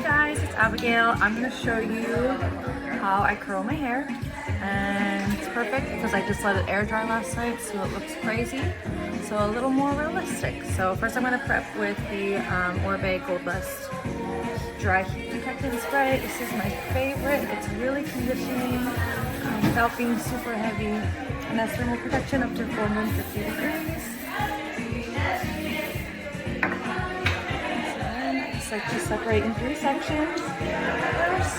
Guys, it's Abigail. I'm going to show you how I curl my hair, and it's perfect because I just let it air dry last night so it looks crazy, so a little more realistic. So first I'm going to prep with the Orbe Gold Dust Dry Heat Protectant Spray. This is my favorite. It's really conditioning without being super heavy, and has thermal protection up to 450 degrees. Like to separate in 3 sections. First,